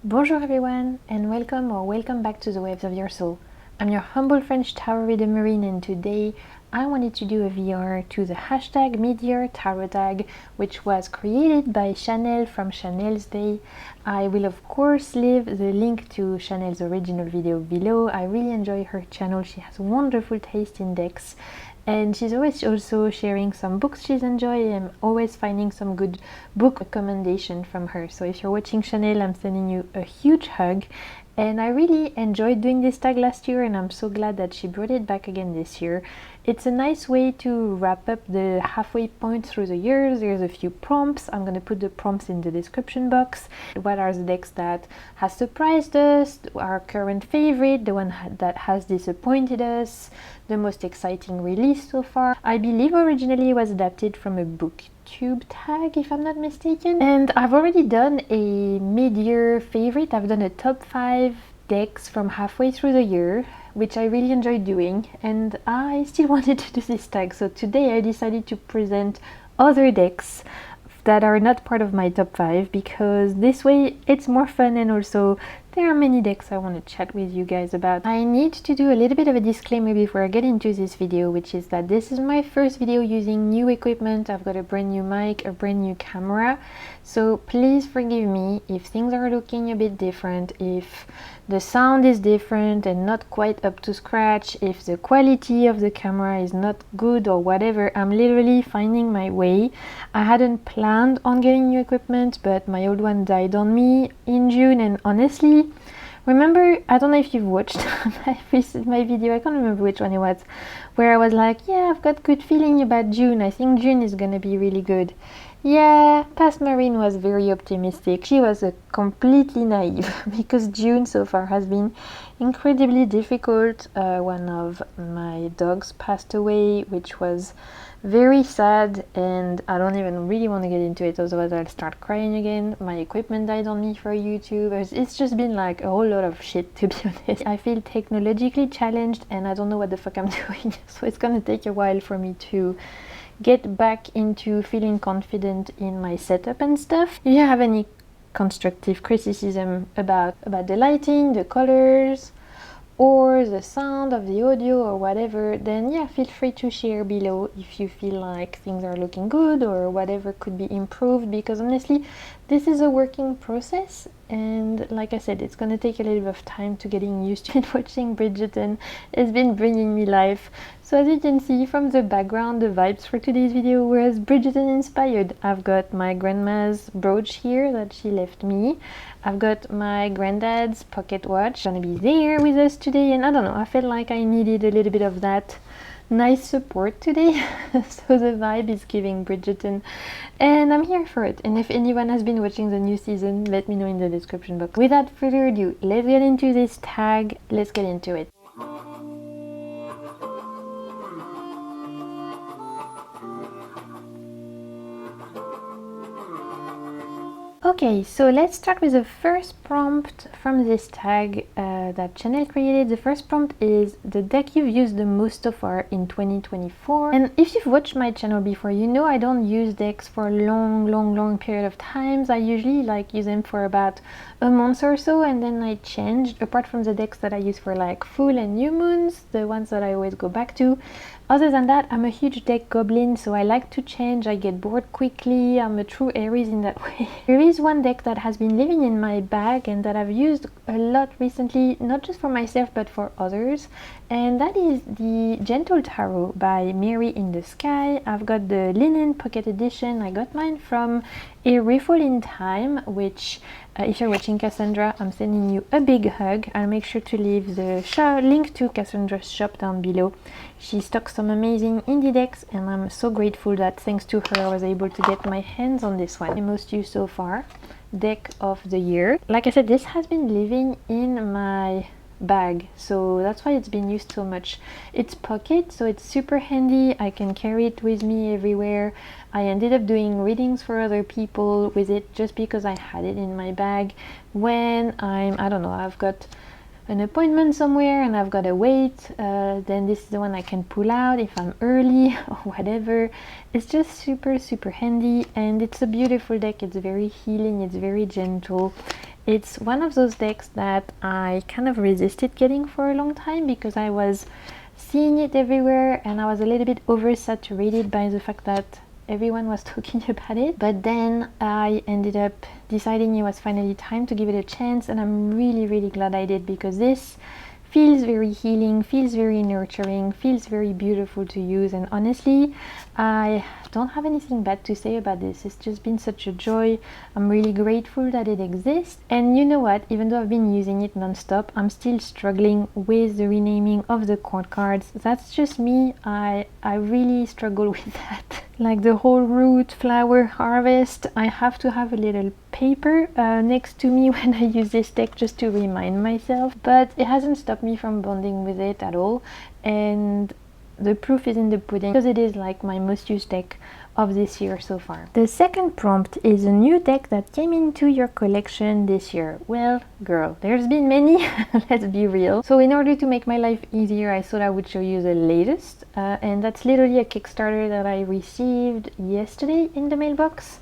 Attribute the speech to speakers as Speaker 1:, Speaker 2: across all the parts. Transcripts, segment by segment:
Speaker 1: Bonjour everyone, and welcome back to the Waves of Your Soul. I'm your humble French tarot reader Marine, and today I wanted to do a VR to the hashtag midyeartarottag, which was created by Chanel from Chanel's Day. I will of course leave the link to Chanel's original video below. I really enjoy her channel. She has wonderful taste in decks, and she's always also sharing some books she's enjoying. I'm always finding some good book recommendation from her. So if you're watching Chanel, I'm sending you a huge hug. And I really enjoyed doing this tag last year, and I'm so glad that she brought it back again this year. It's a nice way to wrap up the halfway point through the years. There's a few prompts. I'm going to put the prompts in the description box. What are the decks that has surprised us, our current favorite, the one that has disappointed us, the most exciting release so far. I believe originally it was adapted from a booktube tag, if I'm not mistaken. And I've already done a mid-year favorite. I've done a top 5 decks from halfway through the year, which I really enjoyed doing, and I still wanted to do this tag. So today I decided to present other decks that are not part of my top 5, because this way it's more fun, and also there are many decks I want to chat with you guys about. I need to do a little bit of a disclaimer before I get into this video, which is that this is my first video using new equipment. I've got a brand new mic, a brand new camera, so please forgive me if things are looking a bit different, if the sound is different and not quite up to scratch, if the quality of the camera is not good or whatever. I'm literally finding my way. I hadn't planned on getting new equipment, but my old one died on me in June, and honestly, remember, I don't know if you've watched my video, I can't remember which one it was, where I was like, yeah, I've got good feeling about June. I think June is gonna be really good. Yeah, past Marine was very optimistic. She was completely naive because June so far has been incredibly difficult. One of my dogs passed away, which was very sad, and I don't even really want to get into it, otherwise I'll start crying again. My equipment died on me for YouTube. It's just been like a whole lot of shit, to be honest. I feel technologically challenged and I don't know what the fuck I'm doing, so it's gonna take a while for me to get back into feeling confident in my setup and stuff. If you have any constructive criticism about the lighting, the colors, or the sound of the audio or whatever, then yeah, feel free to share below if you feel like things are looking good or whatever could be improved, because honestly this is a working process, and like I said, it's gonna take a little bit of time to getting used to it. Watching Bridgerton has been bringing me life. So as you can see from the background, the vibes for today's video were Bridgerton inspired. I've got my grandma's brooch here that she left me. I've got my granddad's pocket watch gonna be there with us today, and I don't know, I felt like I needed a little bit of that nice support today. So the vibe is giving Bridgerton, and I'm here for it. And if anyone has been watching the new season, let me know in the description box. Without further ado, let's get into this tag. Let's get into it. Okay, so let's start with the first prompt from this tag that Chanel created. The first prompt is the deck you've used the most so far in 2024. And if you've watched my channel before, you know I don't use decks for a long period of times. I usually use them for about a month or so, and then I change, apart from the decks that I use for like full and new moons, the ones that I always go back to. Other than that, I'm a huge deck goblin, so I like to change. I get bored quickly. I'm a true Aries in that way. There is one deck that has been living in my bag and that I've used a lot recently, not just for myself but for others, and that is the Gentle Tarot by Mary in the Sky. I've got the linen pocket edition. I got mine from A Refill in Time, which if you're watching Cassandra, I'm sending you a big hug. I'll make sure to leave the link to Cassandra's shop down below. She stocks some amazing indie decks, and I'm so grateful that thanks to her I was able to get my hands on this one. The most used so far deck of the year. Like I said, this has been living in my bag, so that's why it's been used so much. It's pocket, so it's super handy. I can carry it with me everywhere. I ended up doing readings for other people with it just because I had it in my bag when I don't know, I've got an appointment somewhere and I've got to wait, then this is the one I can pull out if I'm early or whatever. It's just super handy, and it's a beautiful deck. It's very healing, it's very gentle. It's one of those decks that I kind of resisted getting for a long time because I was seeing it everywhere and I was a little bit oversaturated by the fact that everyone was talking about it. But then I ended up deciding it was finally time to give it a chance, and I'm really glad I did, because this feels very healing, feels very nurturing, feels very beautiful to use, and honestly I don't have anything bad to say about this. It's just been such a joy. I'm really grateful that it exists. And you know what, even though I've been using it non-stop, I'm still struggling with the renaming of the court cards. That's just me. I really struggle with that. Like the whole root, flower, harvest, I have to have a little paper next to me when I use this deck just to remind myself, but it hasn't stopped me from bonding with it at all, and the proof is in the pudding, because it is like my most used deck of this year so far. The second prompt is a new deck that came into your collection this year. Well, girl, there's been many, let's be real. So in order to make my life easier, I thought I would show you the latest, and that's literally a Kickstarter that I received yesterday in the mailbox.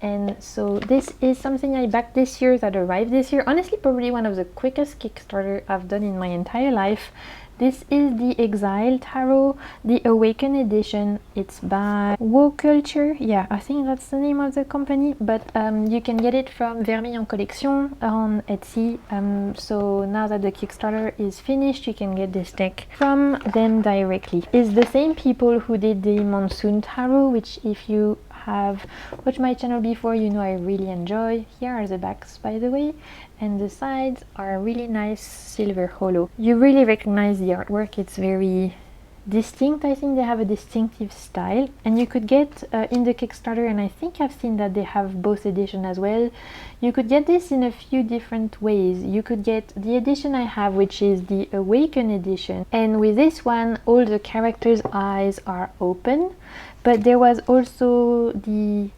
Speaker 1: And so this is something I backed this year, that arrived this year. Honestly, probably one of the quickest Kickstarter I've done in my entire life. This is the Exile Tarot, the Awaken edition. It's by Wow Culture. Yeah, I think that's the name of the company, but you can get it from Vermillon Collection on Etsy. So now that the Kickstarter is finished, you can get this deck from them directly. It's the same people who did the Monsoon Tarot, which if you have watched my channel before, you know I really enjoy. Here are the backs, by the way, and the sides are really nice silver hollow. You really recognize the artwork. It's very distinct. I think they have a distinctive style, and you could get in the Kickstarter, and I think I've seen that they have both edition as well. You could get this in a few different ways. You could get the edition I have, which is the Awaken edition, and with this one all the characters' eyes are open. But there was also the,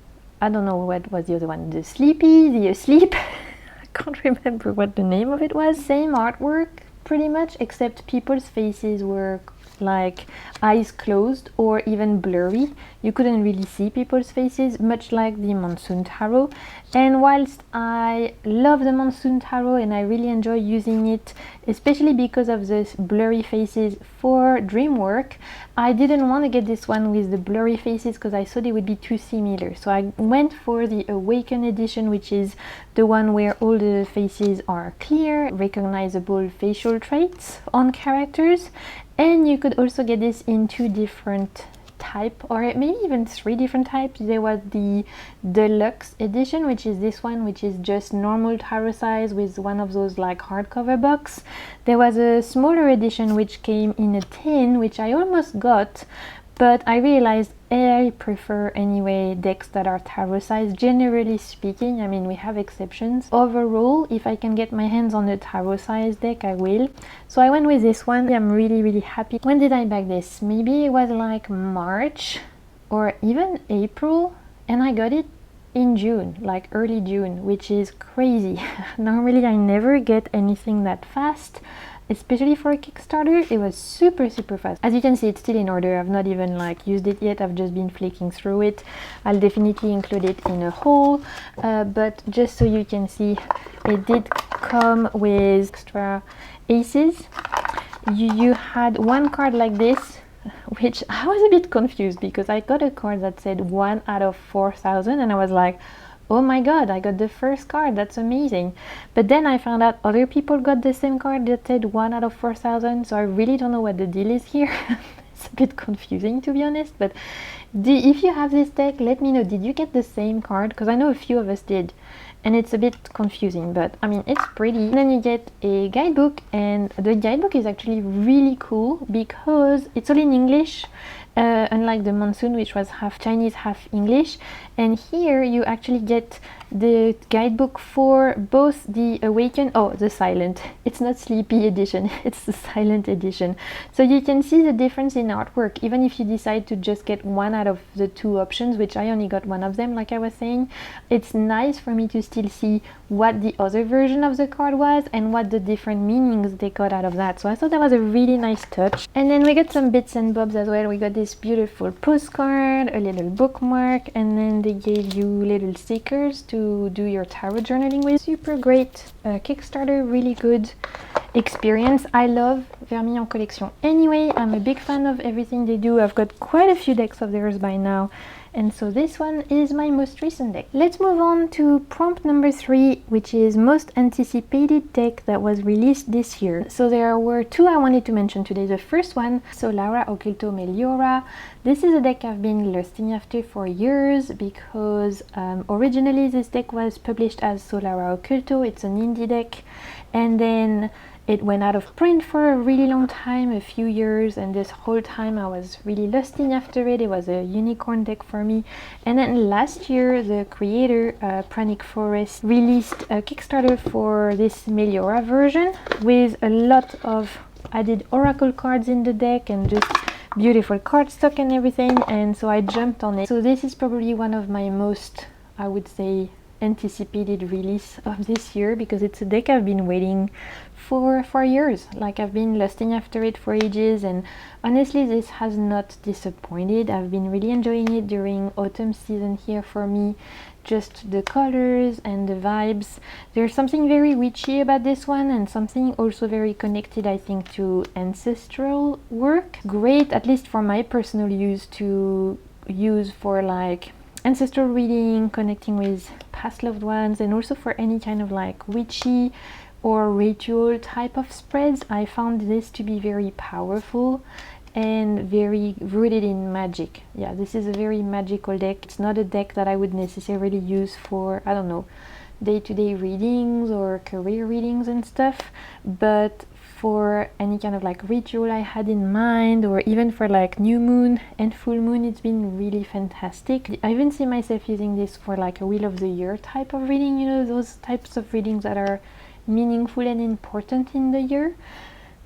Speaker 1: I don't know what was the other one, the Sleepy, the Asleep. I can't remember what the name of it was. Same artwork pretty much, except people's faces were like eyes closed or even blurry. You couldn't really see people's faces, much like the Monsoon Tarot. And whilst I love the Monsoon Tarot and I really enjoy using it, especially because of the blurry faces for dream work, I didn't want to get this one with the blurry faces because I thought it would be too similar. So I went for the Awaken edition, which is the one where all the faces are clear, recognizable facial traits on characters. And you could also get this in two different type, or maybe even three different types. There was the deluxe edition, which is this one, which is just normal tarot size with one of those like hardcover books. There was a smaller edition which came in a tin, which I almost got, but I realized I prefer anyway decks that are tarot size, generally speaking. I mean, we have exceptions. Overall, if I can get my hands on a tarot size deck, I will. So I went with this one. I'm really happy. When did I back this? Maybe it was like March or even April, and I got it in June, like early June, which is crazy. Normally I never get anything that fast, especially for a Kickstarter. It was super fast. As you can see, it's still in order. I've not even like used it yet. I've just been flicking through it. I'll definitely include it in a haul, but just so you can see, it did come with extra aces. You had one card like this, which I was a bit confused because I got a card that said 1 out of 4,000 and I was like, oh my god, I got the first card, that's amazing. But then I found out other people got the same card that said 1 out of 4,000, so I really don't know what the deal is here. It's a bit confusing, to be honest, but if you have this deck, let me know, did you get the same card? Because I know a few of us did, and it's a bit confusing, but I mean, it's pretty. And then you get a guidebook, and the guidebook is actually really cool because it's all in English, unlike the Monsoon, which was half Chinese, half English. And here you actually get the guidebook for both the Awaken, the Silent, it's not Sleepy edition, it's the Silent edition. So you can see the difference in artwork, even if you decide to just get one out of the two options, which I only got one of them, like I was saying. It's nice for me to still see what the other version of the card was and what the different meanings they got out of that. So I thought that was a really nice touch. And then we got some bits and bobs as well. We got this beautiful postcard, a little bookmark, and then they gave you little stickers to do your tarot journaling with. Super great Kickstarter, really good experience. I love Vermis en Collection anyway. I'm a big fan of everything they do. I've got quite a few decks of theirs by now, and so this one is my most recent deck. Let's move on to prompt number 3, which is most anticipated deck that was released this year. So there were 2 I wanted to mention today. The first one, Solara Occulto Meliora. This is a deck I've been lusting after for years because originally this deck was published as Solara Occulto. It's an indie deck, and then it went out of print for a really long time, a few years, and this whole time I was really lusting after it. It was a unicorn deck for me. And then last year, the creator, Pranic Forest, released a Kickstarter for this Meliora version with a lot of added oracle cards in the deck and just beautiful cardstock and everything, and so I jumped on it. So this is probably one of my most, I would say, anticipated release of this year, because it's a deck I've been waiting for years. Like, I've been lusting after it for ages, and honestly this has not disappointed. I've been really enjoying it during autumn season here for me. Just the colors and the vibes. There's something very witchy about this one, and something also very connected, I think, to ancestral work. Great, at least for my personal use, to use for like ancestral reading, connecting with past loved ones, and also for any kind of like witchy or ritual type of spreads. I found this to be very powerful and very rooted in magic. Yeah, this is a very magical deck. It's not a deck that I would necessarily use for, I don't know, day-to-day readings or career readings and stuff, but for any kind of like ritual I had in mind, or even for like new moon and full moon, it's been really fantastic. I even see myself using this for like a wheel of the year type of reading, you know, those types of readings that are meaningful and important in the year.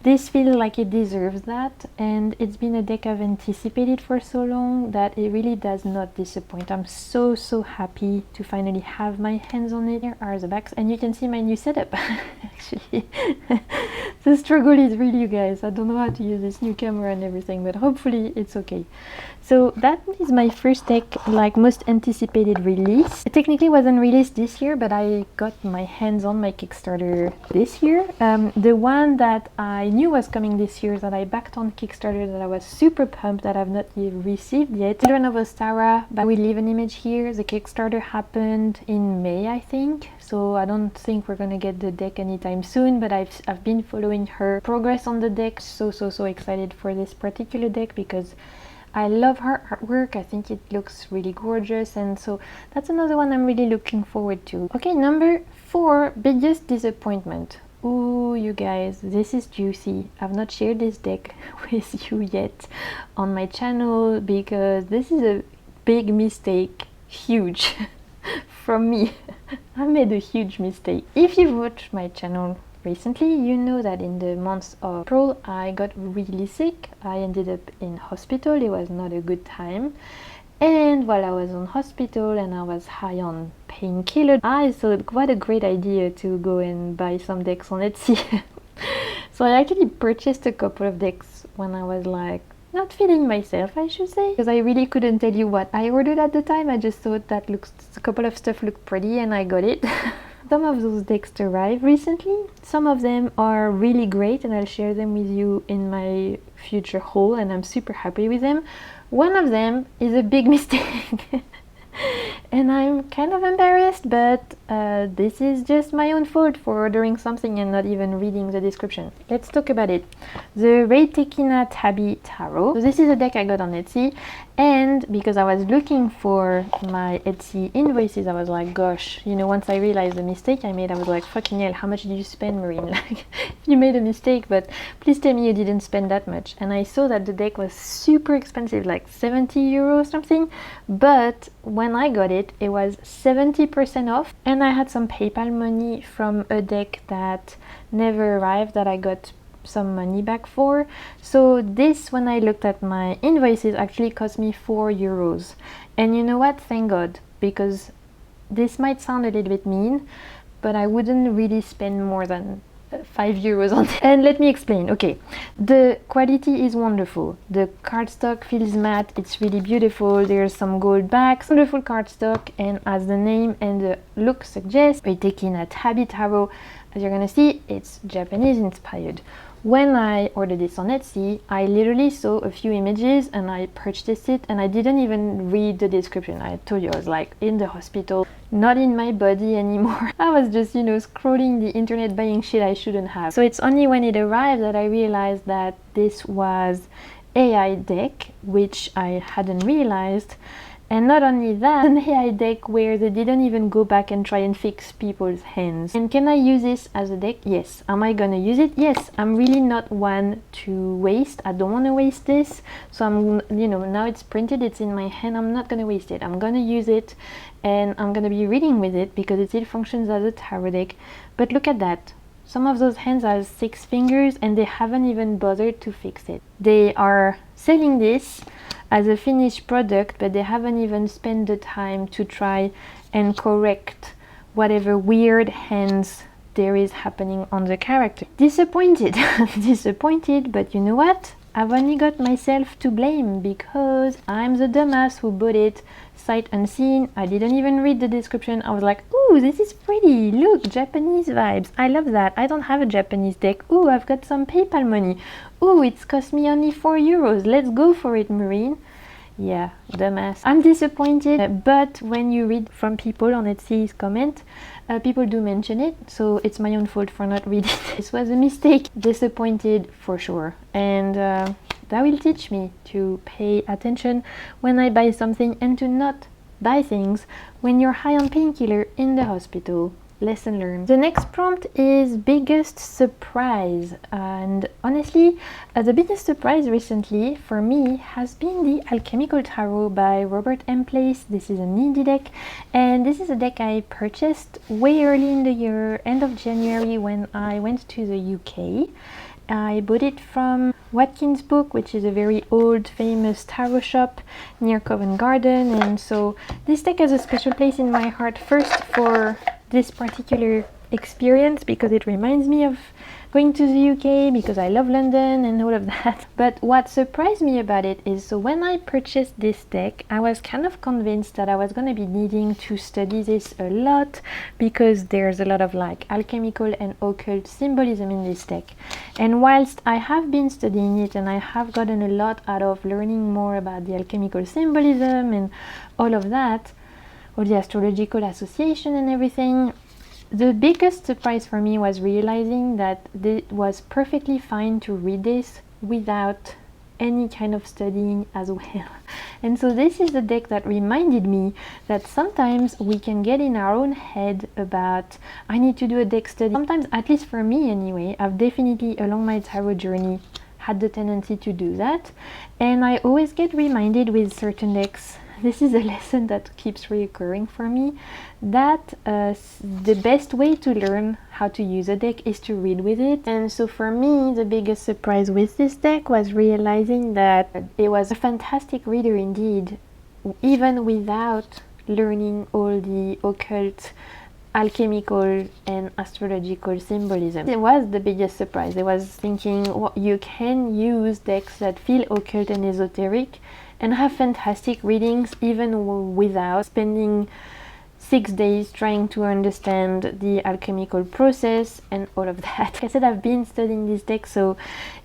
Speaker 1: This feels like it deserves that, and it's been a deck I've anticipated for so long that it really does not disappoint. I'm so happy to finally have my hands on it. Here are the backs, and you can see my new setup. Actually, the struggle is real, you guys. I don't know how to use this new camera and everything, but hopefully it's okay. So that is my first deck, like most anticipated release. It technically wasn't released this year, but I got my hands on my Kickstarter this year. The one that I knew was coming this year, that I backed on Kickstarter, that I was super pumped that I've not received yet, Children of Ostara, but we leave an image here. The Kickstarter happened in May, I think, so I don't think we're gonna get the deck anytime soon, but I've been following her progress on the deck. So excited for this particular deck because I love her artwork. I think it looks really gorgeous, and so that's another one I'm really looking forward to. Okay, number 4, biggest disappointment. Ooh, you guys, this is juicy. I've not shared this deck with you yet on my channel because this is a big mistake, huge, from me. I made a huge mistake. If you've watched my channel recently, you know that in the month of April I got really sick. I ended up in hospital. It was not a good time, and while I was on hospital and I was high on painkiller, I thought what a great idea to go and buy some decks on Etsy. So I actually purchased a couple of decks when I was like not feeling myself, I should say, because I really couldn't tell you what I ordered at the time. I just thought that a couple of stuff looked pretty and I got it. Some of those decks arrived recently. Some of them are really great and I'll share them with you in my future haul, and I'm super happy with them. One of them is a big mistake and I'm kind of embarrassed, but this is just my own fault for ordering something and not even reading the description. Let's talk about it. The Retekina Tabi Tarot. So this is a deck I got on Etsy, and because I was looking for my Etsy invoices, I was like, gosh, you know, once I realized the mistake I made, I was like, fucking hell, how much did you spend, Marine? Like, you made a mistake, but please tell me you didn't spend that much. And I saw that the deck was super expensive, like 70 euros something, but when I got it, it was 70% off, and I had some PayPal money from a deck that never arrived that I got some money back for. So this, when I looked at my invoices, actually cost me 4 euros. And you know what? Thank God, because this might sound a little bit mean, but I wouldn't really spend more than €5 on it. And let me explain. Okay, the quality is wonderful. The cardstock feels matte. It's really beautiful. There's some gold backs. Wonderful cardstock, and as the name and the look suggest, Retekina tabi tarot. As you're gonna see, it's Japanese inspired. When I ordered this on Etsy, I literally saw a few images and I purchased it, and I didn't even read the description. I told you I was like in the hospital, not in my body anymore. I was just, you know, scrolling the internet buying shit I shouldn't have. So it's only when it arrived that I realized that this was AI deck, which I hadn't realized. And not only that, an AI deck where they didn't even go back and try and fix people's hands. And can I use this as a deck? Yes. Am I gonna use it? Yes. I'm really not one to waste. I don't want to waste this. So I'm, you know, now it's printed, it's in my hand. I'm not gonna waste it. I'm gonna use it, and I'm gonna be reading with it because it still functions as a tarot deck. But look at that. Some of those hands have 6 fingers and they haven't even bothered to fix it. They are selling this as a finished product, but they haven't even spent the time to try and correct whatever weird hands there is happening on the character. Disappointed. Disappointed, but you know what? I've only got myself to blame because I'm the dumbass who bought it sight unseen. I didn't even read the description. I was like, ooh, this is pretty. Look, Japanese vibes. I love that. I don't have a Japanese deck. Ooh, I've got some PayPal money. Ooh, it's cost me only €4. Let's go for it, Marine. Yeah, dumbass. I'm disappointed, but when you read from people on Etsy's comment, people do mention it, so it's my own fault for not reading. This was a mistake. Disappointed for sure, and that will teach me to pay attention when I buy something and to not buy things when you're high on painkiller in the hospital. Lesson learned. The next prompt is biggest surprise, and honestly the biggest surprise recently for me has been the Alchemical Tarot by Robert M. Place. This is a indie deck, and this is a deck I purchased way early in the year, end of January, when I went to the UK. I bought it from Watkins Book, which is a very old famous tarot shop near Covent Garden, and so this deck has a special place in my heart, first for this particular experience because it reminds me of going to the UK, because I love London and all of that. But what surprised me about it is, so when I purchased this deck, I was kind of convinced that I was going to be needing to study this a lot because there's a lot of like alchemical and occult symbolism in this deck. And whilst I have been studying it and I have gotten a lot out of learning more about the alchemical symbolism and all of that, or the astrological association and everything, the biggest surprise for me was realizing that it was perfectly fine to read this without any kind of studying as well. And so this is the deck that reminded me that sometimes we can get in our own head about, I need to do a deck study. Sometimes, at least for me anyway, I've definitely along my tarot journey had the tendency to do that, and I always get reminded with certain decks. This is a lesson that keeps reoccurring for me, that the best way to learn how to use a deck is to read with it. And so for me, the biggest surprise with this deck was realizing that it was a fantastic reader indeed, even without learning all the occult, alchemical and astrological symbolism. It was the biggest surprise. I was thinking, well, you can use decks that feel occult and esoteric and have fantastic readings even without spending 6 days trying to understand the alchemical process and all of that. Like I said, I've been studying this deck, so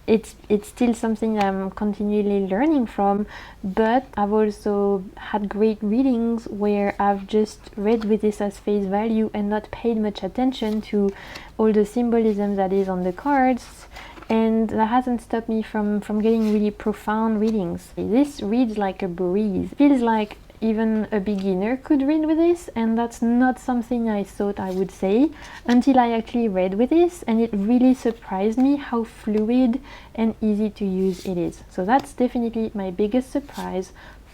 Speaker 1: it's still something I'm continually learning from, but I've also had great readings where I've just read with this as face value and not paid much attention to all the symbolism that is on the cards, and that hasn't stopped me from getting really profound readings. This reads like a breeze. Feels like even a beginner could read with this, and that's not something I thought I would say until I actually read with this, and it really surprised me how fluid and easy to use it is. So that's definitely my biggest surprise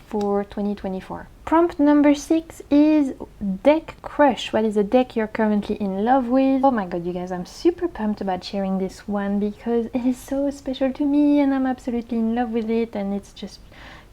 Speaker 1: for 2024. Prompt number 6 is deck crush. What is a deck you're currently in love with? Oh my god, you guys, I'm super pumped about sharing this one because it is so special to me and I'm absolutely in love with it, and it's just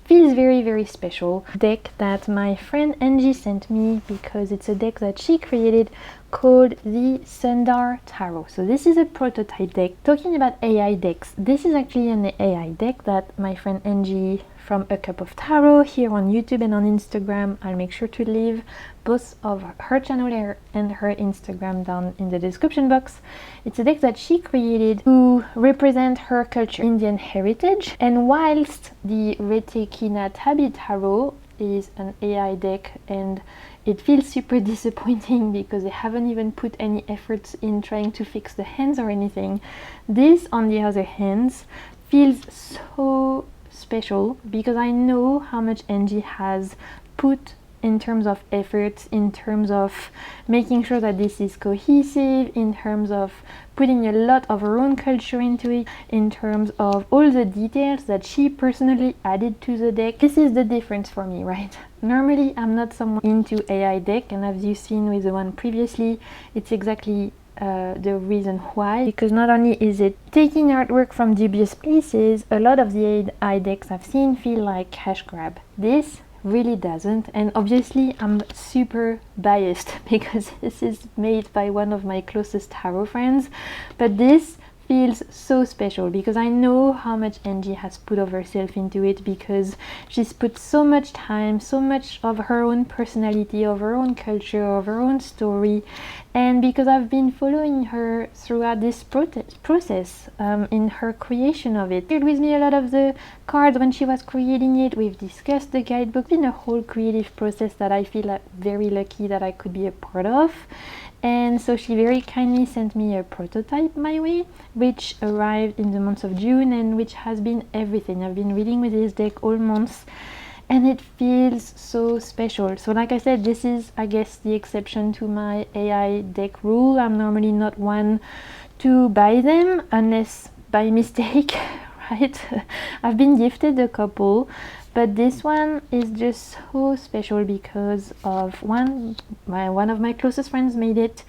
Speaker 1: feels very, very special. Deck that my friend Anjie sent me because it's a deck that she created called the Sundar Tarot. So this is a prototype deck. Talking about AI decks, this is actually an AI deck that my friend Anjie from A Cup of Tarot here on YouTube and on Instagram, I'll make sure to leave both of her channel and her Instagram down in the description box. It's a deck that she created to represent her culture, Indian heritage. And whilst the Retekina Tabi Tarot is an AI deck and it feels super disappointing because they haven't even put any efforts in trying to fix the hands or anything, this on the other hand feels so special because I know how much Anjie has put in terms of efforts, in terms of making sure that this is cohesive, in terms of putting a lot of her own culture into it, in terms of all the details that she personally added to the deck. This is the difference for me, right? Normally I'm not someone into AI deck, and as you've seen with the one previously, it's exactly the reason why, because not only is it taking artwork from dubious places, a lot of the AI decks I've seen feel like cash grab. This really doesn't, and obviously I'm super biased because this is made by one of my closest tarot friends, but this feels so special because I know how much Anjie has put of herself into it, because she's put so much time, so much of her own personality, of her own culture, of her own story, and because I've been following her throughout this process in her creation of it. She shared with me a lot of the cards when she was creating it. We've discussed the guidebook. It's been a whole creative process that I feel like very lucky that I could be a part of. And so she very kindly sent me a prototype my way, which arrived in the month of June and which has been everything. I've been reading with this deck all month and it feels so special. So like I said, this is, I guess, the exception to my AI deck rule. I'm normally not one to buy them unless by mistake, right? I've been gifted a couple, but this one is just so special because of one of my closest friends made it.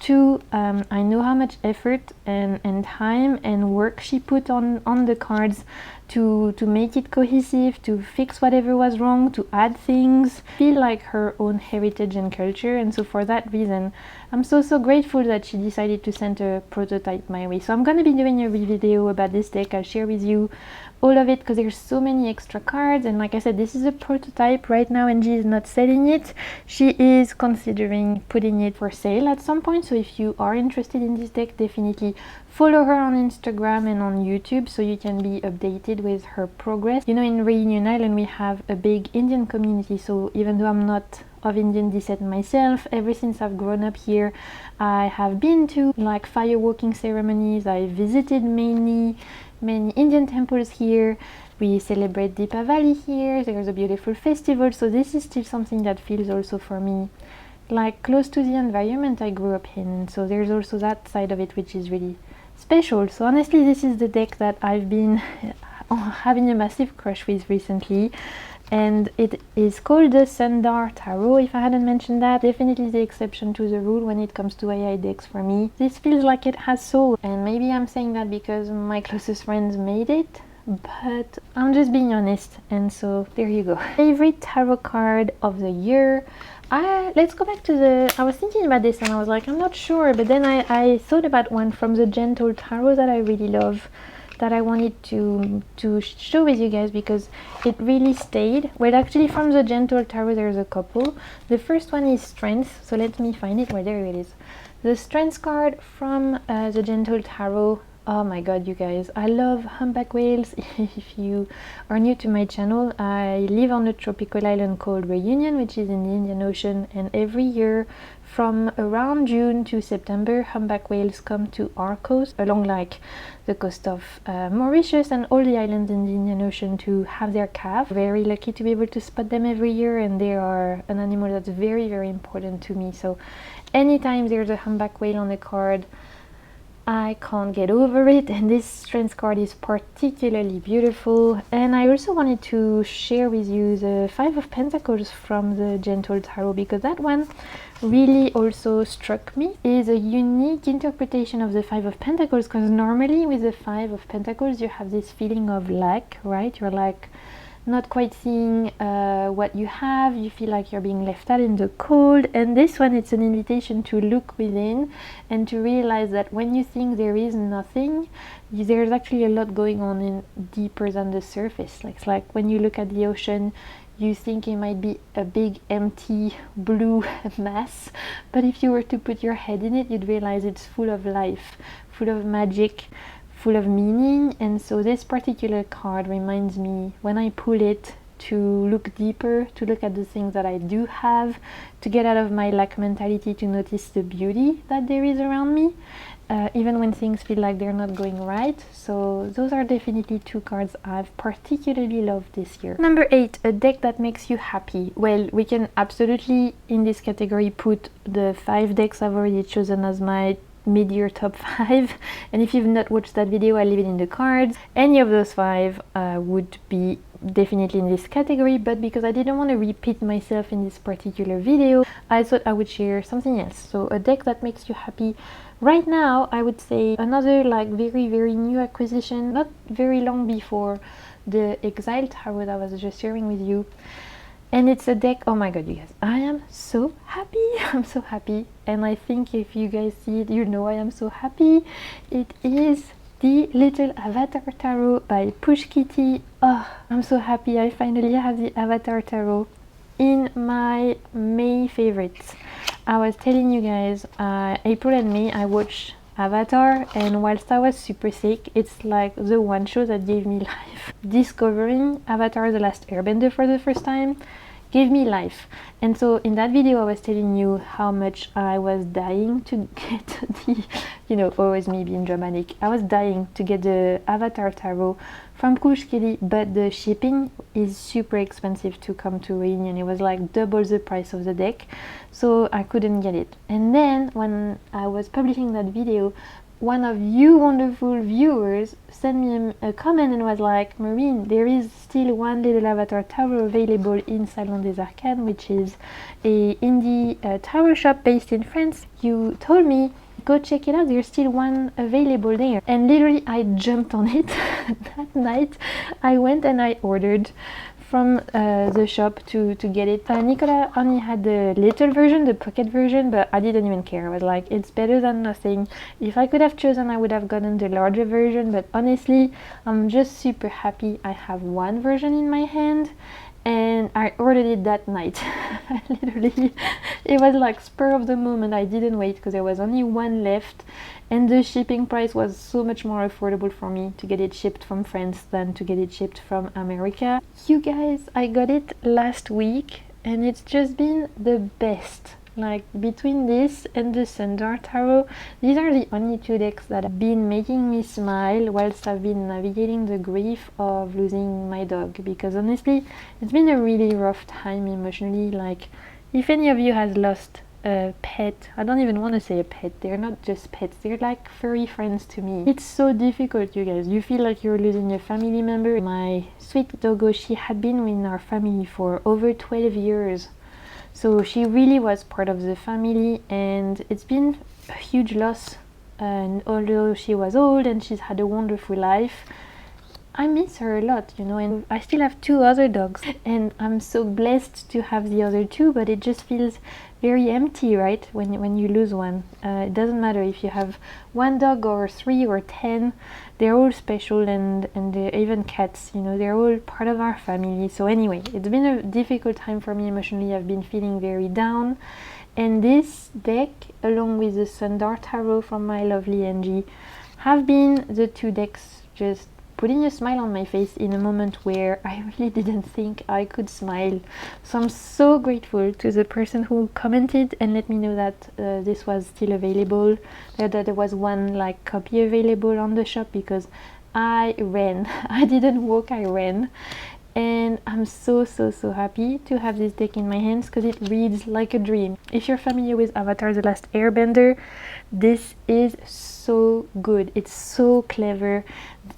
Speaker 1: Two, I know how much effort and time and work she put on the cards to make it cohesive, to fix whatever was wrong, to add things, feel like her own heritage and culture. And so for that reason, I'm so grateful that she decided to send a prototype my way. So I'm going to be doing a video about this deck. I'll share with you all of it because there's so many extra cards, and like I said, this is a prototype right now. Anjie is not selling it. She is considering putting it for sale at some point, so if you are interested in this deck, definitely follow her on Instagram and on YouTube so you can be updated with her progress. You know, in Reunion Island we have a big Indian community, so even though I'm not of Indian descent myself, ever since I've grown up here, I have been to like fireworking ceremonies. I visited many Indian temples here. We celebrate Deepavali here. There's a beautiful festival, so this is still something that feels also for me like close to the environment I grew up in. So there's also that side of it which is really special. So honestly, this is the deck that I've been having a massive crush with recently, and it is called the Sundar Tarot. If I hadn't mentioned that, definitely the exception to the rule when it comes to AI decks for me. This feels like it has soul, and maybe I'm saying that because my closest friends made it, but I'm just being honest. And so there you go. Favorite tarot card of the year. Let's go back to I was thinking about this and I was like, I'm not sure, but then I thought about one from the Gentle Tarot that I really love, that I wanted to show with you guys because it really stayed. Well, actually from the Gentle Tarot there's a couple. The first one is Strength, so let me find it. Where there it is. The Strength card from the Gentle Tarot. Oh my god, you guys, I love humpback whales. If you are new to my channel, I live on a tropical island called Reunion, which is in the Indian Ocean, and every year from around June to September, humpback whales come to our coast, along like the coast of Mauritius and all the islands in the Indian Ocean, to have their calf. Very lucky to be able to spot them every year, and they are an animal that's very important to me. So anytime there's a humpback whale on the card, I can't get over it, and this Strength card is particularly beautiful. And I also wanted to share with you the Five of Pentacles from the Gentle Tarot, because that one really also struck me. It is a unique interpretation of the Five of Pentacles, because normally with the Five of Pentacles you have this feeling of lack, right? You're like not quite seeing what you have, you feel like you're being left out in the cold. And this one, it's an invitation to look within and to realize that when you think there is nothing, there's actually a lot going on in deeper than the surface. Like, it's like when you look at the ocean, you think it might be a big empty blue mass, but if you were to put your head in it, you'd realize it's full of life, full of magic, full of meaning. And so this particular card reminds me, when I pull it, to look deeper, to look at the things that I do have, to get out of my lack mentality, to notice the beauty that there is around me, even when things feel like they're not going right. So those are definitely two cards I've particularly loved this year. Number 8, a deck that makes you happy. Well, we can absolutely in this category put the 5 decks I've already chosen as my mid-year top 5, and if you've not watched that video, I'll leave it in the cards. Any of those 5 would be definitely in this category, but because I didn't want to repeat myself in this particular video, I thought I would share something else. So a deck that makes you happy right now, I would say another like very new acquisition, not very long before the Exile Tarot that I was just sharing with you. And it's a deck, oh my god, you guys, I am so happy. I'm so happy. And I think if you guys see it, you know I am so happy. It is the Little Avatar Tarot by Push Kitty. Oh, I'm so happy. I finally have the Avatar Tarot in my May favorites. I was telling you guys, April and May, I watched Avatar, and whilst I was super sick, it's like the one show that gave me life. Discovering Avatar The Last Airbender for the first time gave me life. And so in that video I was telling you how much I was dying to get the, you know, always me being dramatic, I was dying to get the Avatar Tarot from Push Kitty, but the shipping is super expensive to come to Reunion. It was like double the price of the deck, so I couldn't get it. And then when I was publishing that video, one of you wonderful viewers sent me a comment and was like, Marine, there is still one Little Avatar Tarot available in Salon des Arcanes, which is a indie tarot shop based in France. You told me, go check it out, there's still one available there. And literally I jumped on it that night. I went and I ordered from the shop to get it. Nicola only had the little version, the pocket version, but I didn't even care. I was like, it's better than nothing. If I could have chosen, I would have gotten the larger version, but honestly, I'm just super happy I have one version in my hand. And I ordered it that night. Literally, it was like spur of the moment. I didn't wait because there was only one left, and the shipping price was so much more affordable for me to get it shipped from France than to get it shipped from America. You guys, I got it last week and it's just been the best. Like, between this and the Sundar Tarot, these are the only two decks that have been making me smile whilst I've been navigating the grief of losing my dog, because honestly it's been a really rough time emotionally. Like, if any of you has lost a pet, I don't even want to say a pet, they're not just pets, they're like furry friends to me. It's so difficult, you guys. You feel like you're losing a family member. My sweet doggo, she had been in our family for over 12 years. So she really was part of the family, and it's been a huge loss. And although she was old and she's had a wonderful life, I miss her a lot, you know. And I still have 2 other dogs, and I'm so blessed to have the other 2, but it just feels very empty, right, when you lose one. It doesn't matter if you have 1 dog or 3 or 10, they're all special, and even cats, you know, they're all part of our family. So anyway, it's been a difficult time for me emotionally. I've been feeling very down, and this deck, along with the Sundar Tarot from my lovely Anjie, have been the 2 decks just putting a smile on my face in a moment where I really didn't think I could smile. So I'm so grateful to the person who commented and let me know that this was still available, that there was one like copy available on the shop, because I ran. I didn't walk, I ran. And I'm so happy to have this deck in my hands, because it reads like a dream. If you're familiar with Avatar The Last Airbender, this is so good. It's so clever.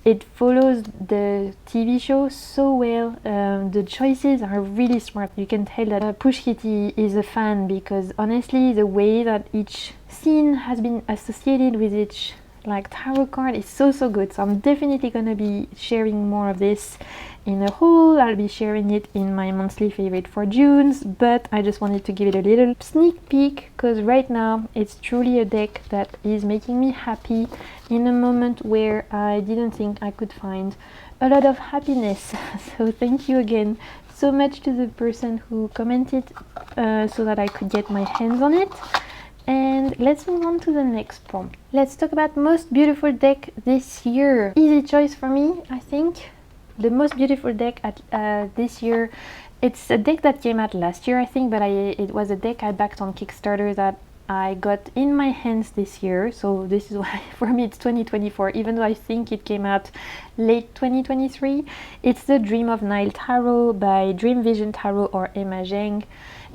Speaker 1: It follows the TV show so well. The choices are really smart. You can tell that Push Kitty is a fan, because honestly the way that each scene has been associated with each like tarot card is so good. So I'm definitely gonna be sharing more of this in a haul. I'll be sharing it in my monthly favorite for June's, but I just wanted to give it a little sneak peek because right now it's truly a deck that is making me happy in a moment where I didn't think I could find a lot of happiness. So thank you again so much to the person who commented so that I could get my hands on it. And let's move on to the next prompt. Let's talk about most beautiful deck this year. Easy choice for me, I think. The most beautiful deck at this year. It's a deck that came out last year, I think, but it was a deck I backed on Kickstarter that I got in my hands this year. So this is why for me it's 2024, even though I think it came out late 2023. It's the Dream of Nile Tarot by Dream Vision Tarot or Emma Zheng.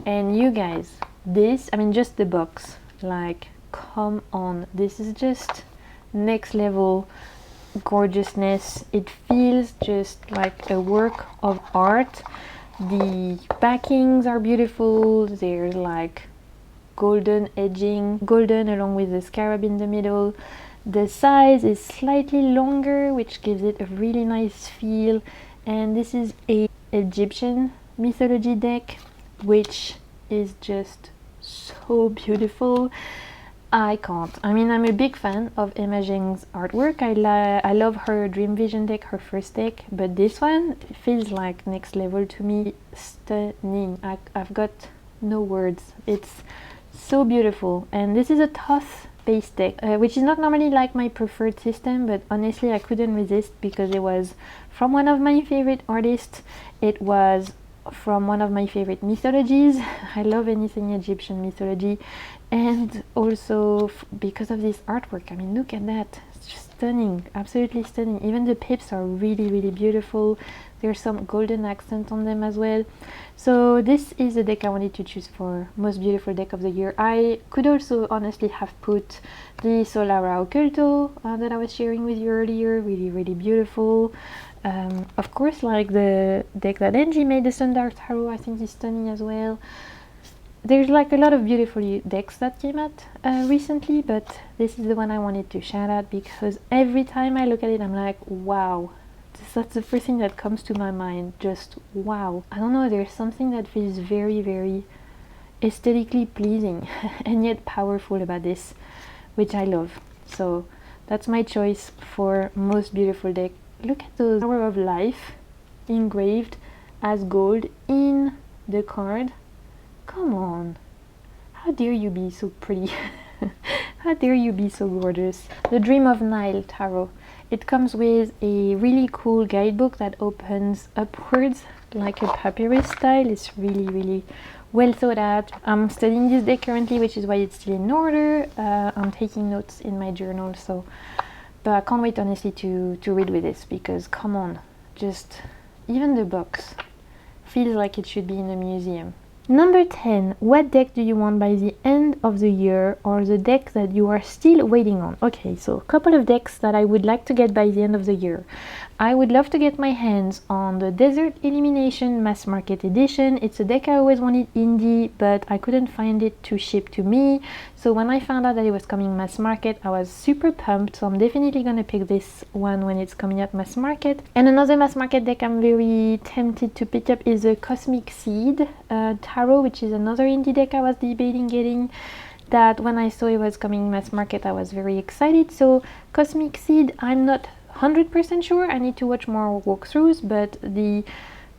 Speaker 1: And you guys, this, I mean, just the box, like, come on, this is just next level gorgeousness. It feels just like a work of art. The backings are beautiful. There's like golden edging, golden along with the scarab in the middle. The size is slightly longer, which gives it a really nice feel. And this is a Egyptian mythology deck, which is just so beautiful. I can't. I mean, I'm a big fan of Emma Zheng's artwork. I love her Dream Vision deck, her first deck, but this one feels like next level to me. Stunning. I've got no words. It's so beautiful. And this is a Thoth based deck, which is not normally like my preferred system, but honestly I couldn't resist because it was from one of my favorite artists. It was from one of my favorite mythologies. I love anything Egyptian mythology, and also because of this artwork. I mean, look at that, it's just stunning, absolutely stunning. Even the pips are really beautiful. There's some golden accent on them as well. So this is the deck I wanted to choose for most beautiful deck of the year. I could also honestly have put the Solara Occulto that I was sharing with you earlier. Really beautiful. Of course, like the deck that Anjie made, the Sundar Tarot, I think is stunning as well. There's like a lot of beautiful decks that came out recently, but this is the one I wanted to shout out because every time I look at it I'm like, wow. That's the first thing that comes to my mind, just wow. I don't know, there's something that feels very aesthetically pleasing and yet powerful about this, which I love. So that's my choice for most beautiful deck. Look at those Power of Life engraved as gold in the card. Come on, how dare you be so pretty. How dare you be so gorgeous. The Dream of Nile Tarot. It comes with a really cool guidebook that opens upwards like a papyrus style. It's really well thought out. I'm studying this deck currently, which is why it's still in order. I'm taking notes in my journal, so but I can't wait honestly to read with this because come on, just even the box feels like it should be in a museum. Number 10. What deck do you want by the end of the year, or the deck that you are still waiting on? Okay, so a couple of decks that I would like to get by the end of the year. I would love to get my hands on the Desert Illumination Mass Market Edition. It's a deck I always wanted indie, but I couldn't find it to ship to me. So when I found out that it was coming mass market, I was super pumped. So I'm definitely gonna pick this one when it's coming out mass market. And another mass market deck I'm very tempted to pick up is a Cosmic Seed Tarot, which is another indie deck I was debating getting. That when I saw it was coming mass market, I was very excited. So Cosmic Seed, I'm not 100% sure. I need to watch more walkthroughs, but the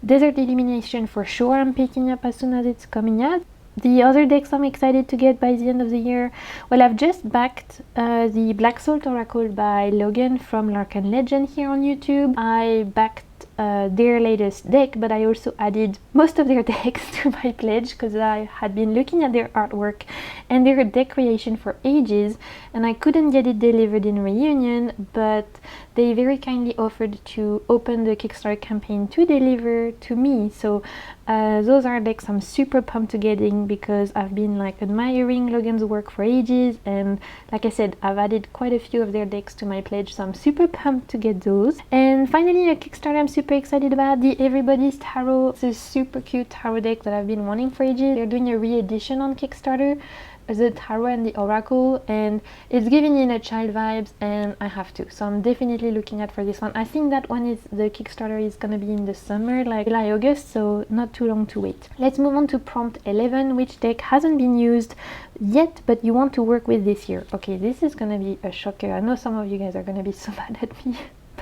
Speaker 1: Desert Illumination for sure I'm picking up as soon as it's coming out. The other decks I'm excited to get by the end of the year, well, I've just backed the Black Salt Oracle by Logan from Larkan Legend here on YouTube. I backed their latest deck, but I also added most of their decks to my pledge because I had been looking at their artwork and their deck creation for ages, and I couldn't get it delivered in Reunion, but they very kindly offered to open the Kickstarter campaign to deliver to me. So those are decks I'm super pumped to getting because I've been like admiring Logan's work for ages, and like I said, I've added quite a few of their decks to my pledge, so I'm super pumped to get those. And finally, a Kickstarter I'm super excited about, the Everybody's Tarot. It's a super cute tarot deck that I've been wanting for ages. They're doing a re-edition on Kickstarter, the tarot and the oracle, and it's giving inner child vibes, and I have to, so I'm definitely looking at for this one. I think that one is the Kickstarter is gonna be in the summer, like July, August, so not too long to wait. Let's move on to prompt 11, which deck hasn't been used yet but you want to work with this year. Okay, this is gonna be a shocker. I know some of you guys are gonna be so mad at me,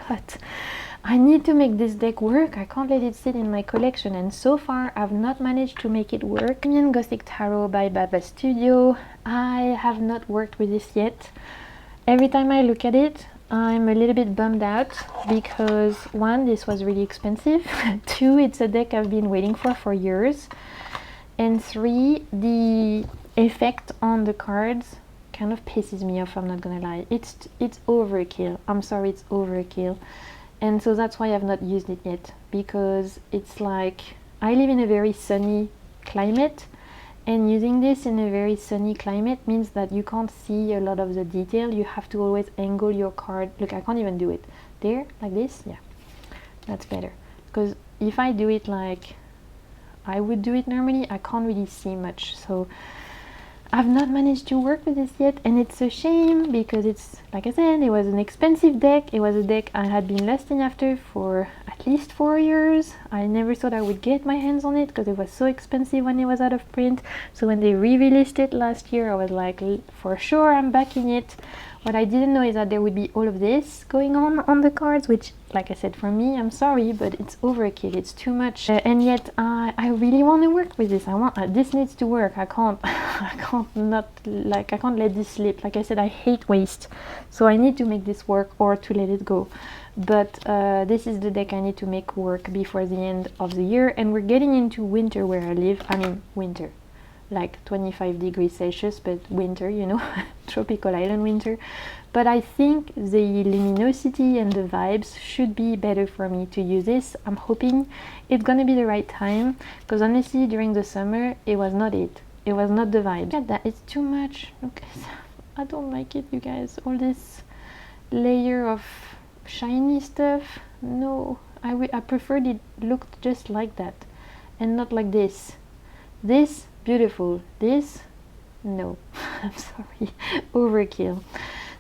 Speaker 1: but I need to make this deck work. I can't let it sit in my collection, and so far I've not managed to make it work. Indian Gothic Tarot by Baba Studio. I have not worked with this yet. Every time I look at it, I'm a little bit bummed out because one, this was really expensive. Two, it's a deck I've been waiting for years. And three, the effect on the cards kind of pisses me off, I'm not gonna lie. It's overkill. I'm sorry, it's overkill. And so that's why I've not used it yet, because it's like I live in a very sunny climate, and using this in a very sunny climate means that you can't see a lot of the detail. You have to always angle your card. Look, I can't even do it there like this. Yeah, that's better, because if I do it like I would do it normally, I can't really see much. So I've not managed to work with this yet, and it's a shame because it's, like I said, it was an expensive deck. It was a deck I had been lusting after for at least 4 years. I never thought I would get my hands on it because it was so expensive when it was out of print. So when they re-released it last year, I was like, for sure I'm backing it. What I didn't know is that there would be all of this going on the cards, which, like I said, for me, I'm sorry, but it's overkill. It's too much, and yet I really want to work with this. I want this needs to work. I can't I can't let this slip. Like I said, I hate waste, so I need to make this work or to let it go. But this is the deck I need to make work before the end of the year, and we're getting into winter where I live. I mean, winter, like 25 degrees Celsius, but winter, you know, tropical island winter. But I think the luminosity and the vibes should be better for me to use this. I'm hoping it's gonna be the right time, because honestly, during the summer, it was not it. It was not the vibe. Look at that, it's too much. Look, I don't like it, you guys. All this layer of shiny stuff. No, I preferred it looked just like that and not like this. This, beautiful. This, no. I'm sorry, overkill.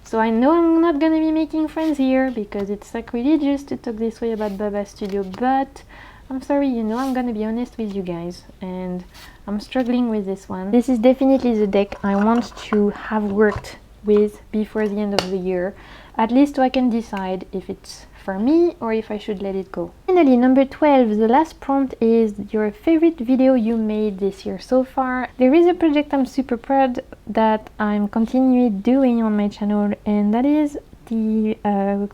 Speaker 1: So I know I'm not gonna be making friends here because it's sacrilegious to talk this way about Baba Studio, but I'm sorry, you know, I'm gonna be honest with you guys, and I'm struggling with this one. This is definitely the deck I want to have worked with before the end of the year, at least so I can decide if it's for me or if I should let it go. Finally, number 12, the last prompt is your favorite video you made this year so far. There is a project I'm super proud that I'm continuing doing on my channel, and that is the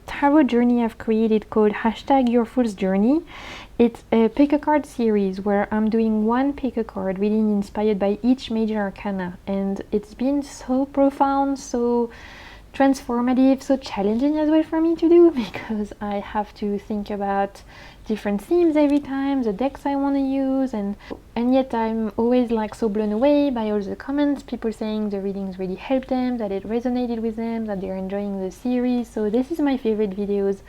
Speaker 1: tarot journey I've created called #YourFoolsJourney. It's a pick a card series where I'm doing one pick a card reading inspired by each major arcana, and it's been so profound, so transformative, so challenging as well for me to do, because I have to think about different themes every time, the decks I want to use, and yet I'm always like so blown away by all the comments, people saying the readings really helped them, that it resonated with them, that they're enjoying the series. So this is my favorite videos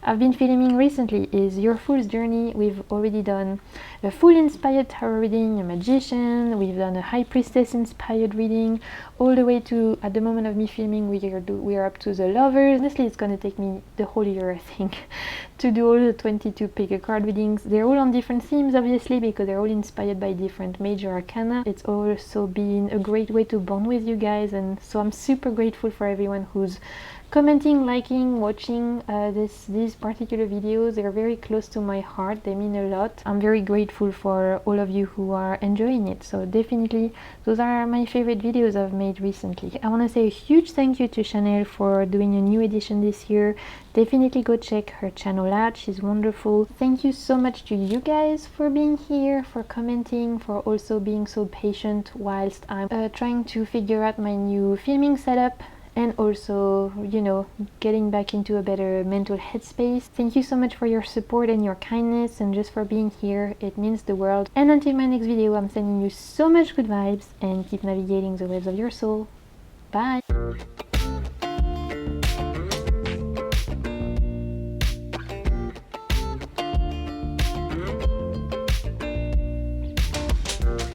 Speaker 1: I've been filming recently, is Your Fool's Journey. We've already done a Fool inspired tarot reading, a Magician, we've done a High Priestess inspired reading, all the way to, at the moment of me filming, we are up to the Lovers. Honestly, it's gonna take me the whole year, I think, to do all the 22 pick a card readings. They're all on different themes, obviously, because they're all inspired by different major arcana. It's also been a great way to bond with you guys, and so I'm super grateful for everyone who's commenting, liking, watching these particular videos. They're very close to my heart, they mean a lot. I'm very grateful for all of you who are enjoying it. So definitely those are my favorite videos I've made recently. I want to say a huge thank you to Chanel for doing a new edition this year. Definitely go check her channel out, she's wonderful. Thank you so much to you guys for being here, for commenting, for also being so patient whilst I'm trying to figure out my new filming setup, and also, you know, getting back into a better mental headspace. Thank you so much for your support and your kindness, and just for being here. It means the world. And until my next video, I'm sending you so much good vibes, and keep navigating the waves of your soul. Bye!